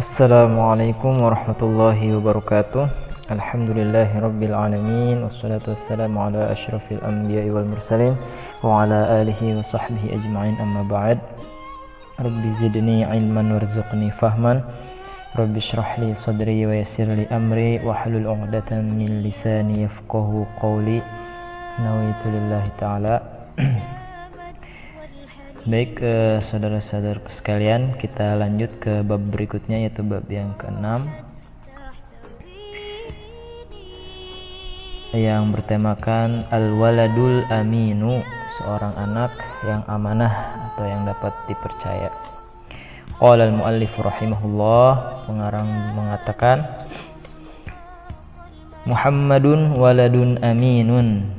Assalamualaikum warahmatullahi wabarakatuh. Alhamdulillahirabbil alamin wassalatu wassalamu ala asyrafil anbiya'i wal mursalin wa ala alihi wa sahbihi ajma'in, amma ba'd. Rabbi zidni ilman warzuqni fahman. Rabbi shrah li sadri wa yassir li amri wa hlul 'uqdatam min lisani yafqahu qawli. Nawaitu lillahi ta'ala. Baik, saudara-saudara sekalian, kita lanjut ke bab berikutnya, yaitu bab yang ke-6 yang bertemakan al-waladul aminu, seorang anak yang amanah atau yang dapat dipercaya. Qala al-muallif rahimahullah, pengarang mengatakan Muhammadun waladun aminun.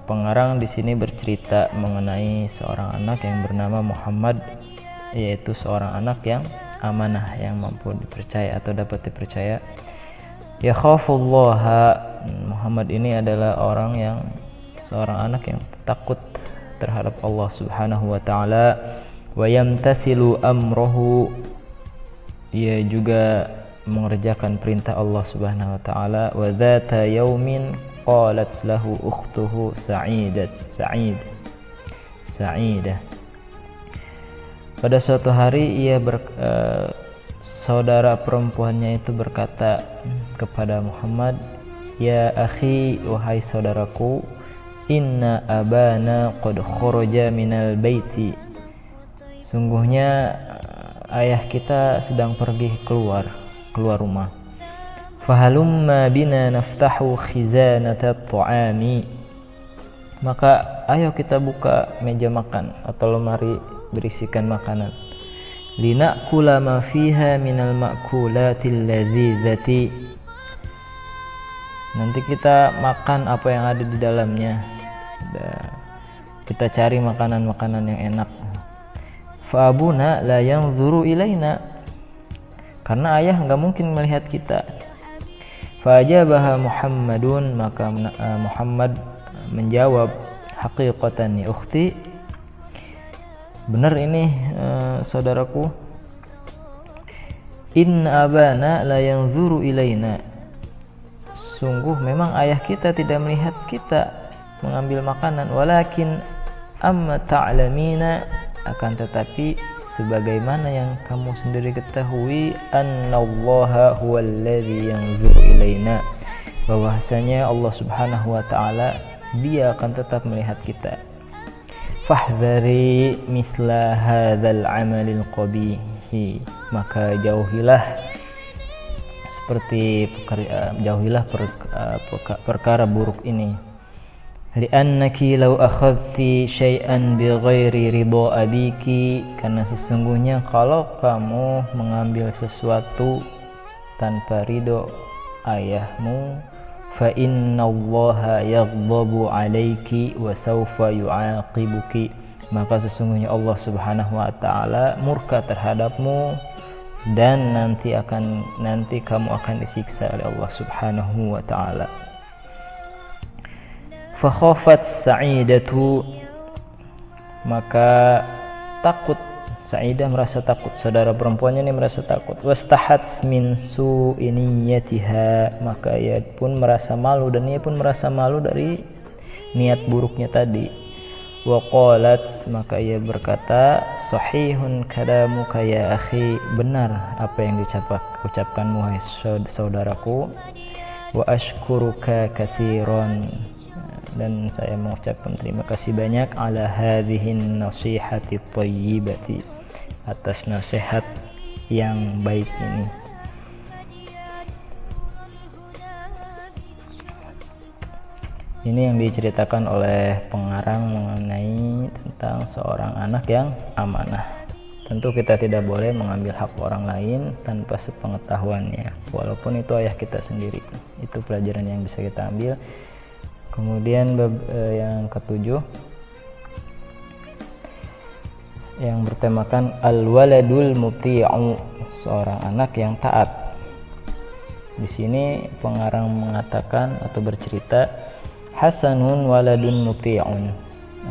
Pengarang di sini bercerita mengenai seorang anak yang bernama Muhammad, yaitu seorang anak yang amanah, yang mampu dipercaya atau dapat dipercaya. Ya khafullaha, Muhammad ini adalah seorang anak yang takut terhadap Allah Subhanahu wa taala. Wa yamtathilu amrahu, ia juga mengerjakan perintah Allah Subhanahu wa taala. Wa dzata yaumin qalat lahu ukhtuhu Sa'idah. Pada suatu hari saudara perempuannya itu berkata kepada Muhammad, "Ya akhi, wahai saudaraku, inna abana qad kharaja minal baiti." Sungguhnya ayah kita sedang pergi keluar rumah. Fahalumma bina naftahu khizanata at-ta'ami, maka ayo kita buka meja makan atau lemari berisikan makanan. Lina'kula ma fiha minal ma'kulatil ladzizati, nanti kita makan apa yang ada di dalamnya. Kita cari makanan-makanan yang enak. Fa abuna la yanzuru ilaina, karena ayah enggak mungkin melihat kita. Fajabaha Muhammadun, maka Muhammad menjawab, haqiqatan ya ukhti, benar ini saudaraku, in abana la yanzuru ilaina, sungguh memang ayah kita tidak melihat kita mengambil makanan. Walakin amma ta'lamina, akan tetapi sebagaimana yang kamu sendiri ketahui, annallaha huwallazi yanzuru ilaina, bahwasanya Allah Subhanahu wa taala dia akan tetap melihat kita. Fahdhari misla hadzal amalil qabihi, maka jauhilah perkara buruk ini. Li'annaki law akhadhti syai'an bighairi ridha abiki, karena sesungguhnya kalau kamu mengambil sesuatu tanpa ridho ayahmu, fa innallaha yaghdabu 'alaiki wa sawfa yu'aqibuki, maka sesungguhnya Allah Subhanahu wa taala murka terhadapmu dan nanti kamu akan disiksa oleh Allah Subhanahu wa taala. Fakhafat Sa'idatu, maka takut Sa'idah, merasa takut, saudara perempuannya ini merasa takut. Wastahat min su'i niyyatiha, maka ia pun merasa malu dari niat buruknya tadi. Wa qalat, maka ia berkata, sahihun kalamuka ya akhi, benar apa yang ucapkanmu wahai saudaraku. Wa ashkuruka katsiran, dan saya mengucapkan terima kasih banyak, ala hadhihin nasihati thayyibati, atas nasihat yang baik ini. Ini yang diceritakan oleh pengarang mengenai tentang seorang anak yang amanah. Tentu kita tidak boleh mengambil hak orang lain tanpa sepengetahuannya, walaupun itu ayah kita sendiri. Itu pelajaran yang bisa kita ambil. Kemudian bab yang ke-7 yang bertemakan al-waladul muti'u, seorang anak yang taat. Di sini pengarang mengatakan atau bercerita, Hasanun waladun muti'un,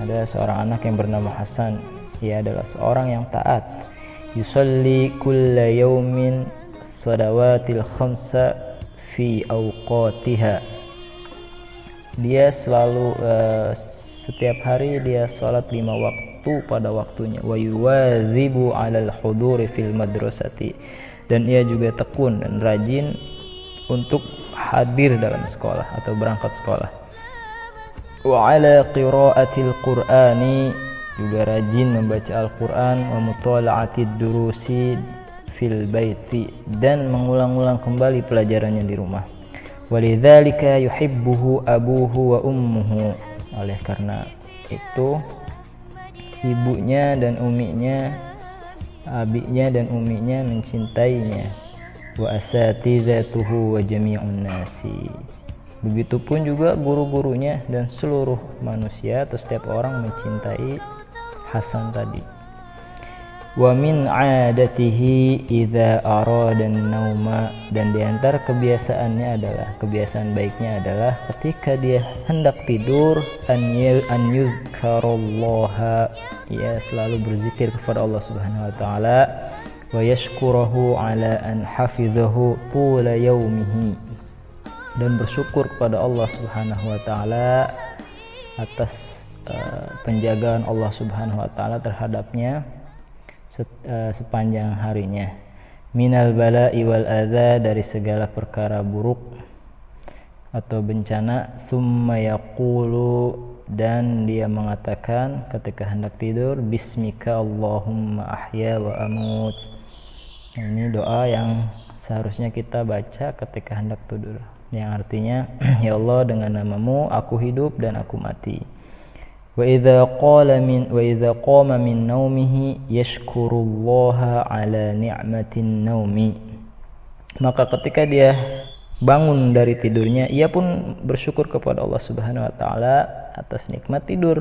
ada seorang anak yang bernama Hasan, ia adalah seorang yang taat. yusalli kulla yawmin shalawatil khamsa fi awqatiha. Dia selalu setiap hari dia salat 5 waktu pada waktunya. Wa yuwadzibu 'alal huduri fil madrasati, dan ia juga tekun dan rajin untuk hadir dalam sekolah atau berangkat sekolah. Wa 'ala qira'atil qur'ani, juga rajin membaca Al-Qur'an, wa mutala'atid durusi fil baiti, dan mengulang-ulang kembali pelajarannya di rumah. Walidzalika yuhibbuhu abuhu wa ummuhu, oleh karena itu ibunya dan uminya, abinya dan uminya mencintainya. Wa asatizatuhu wa jami'un nasi, begitupun juga guru-gurunya dan seluruh manusia atau setiap orang mencintai Hasan tadi. Wa min 'adatihi idza arada an-nauma, dan di antara kebiasaannya adalah, kebiasaan baiknya adalah ketika dia hendak tidur, an yuzkarallaha, ia selalu berzikir kepada Allah Subhanahu wa taala, wa yashkurahu ala an hafizahu tula yaumihi, dan bersyukur kepada Allah Subhanahu wa taala atas penjagaan Allah Subhanahu wa taala terhadapnya sepanjang harinya. Minal bala'i wal adza, dari segala perkara buruk atau bencana. Summa yaqulu, dan dia mengatakan ketika hendak tidur, bismika Allahumma ahya wa amut. Ini doa yang seharusnya kita baca ketika hendak tidur, yang artinya ya Allah, dengan namamu aku hidup dan aku mati. Wa idza qama min naumihi yashkurullaha ala ni'matin naumi, maka ketika dia bangun dari tidurnya, ia pun bersyukur kepada Allah Subhanahu wa taala atas nikmat tidur.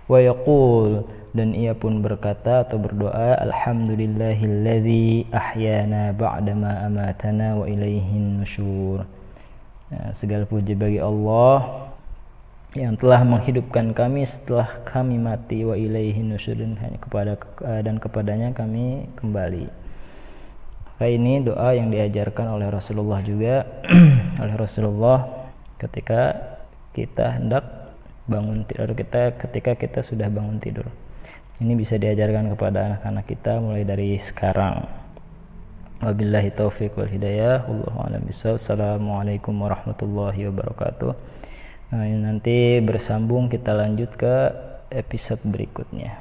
Wa yaqul, dan ia pun berkata atau berdoa, alhamdulillahilladzi ahyana ba'dama amatana wa ilaihin nusyur. Segala puji bagi Allah yang telah menghidupkan kami setelah kami mati, wa ilaihin nusyur, dan kepadanya kami kembali. Maka ini doa yang diajarkan oleh Rasulullah juga oleh Rasulullah ketika kita hendak bangun tidur, ketika kita sudah bangun tidur. Ini bisa diajarkan kepada anak-anak kita mulai dari sekarang. Wabillahi taufiq wal hidayah, wallahu a'lam bishawab. Assalamualaikum warahmatullahi wabarakatuh. Nah, nanti bersambung, kita lanjut ke episode berikutnya.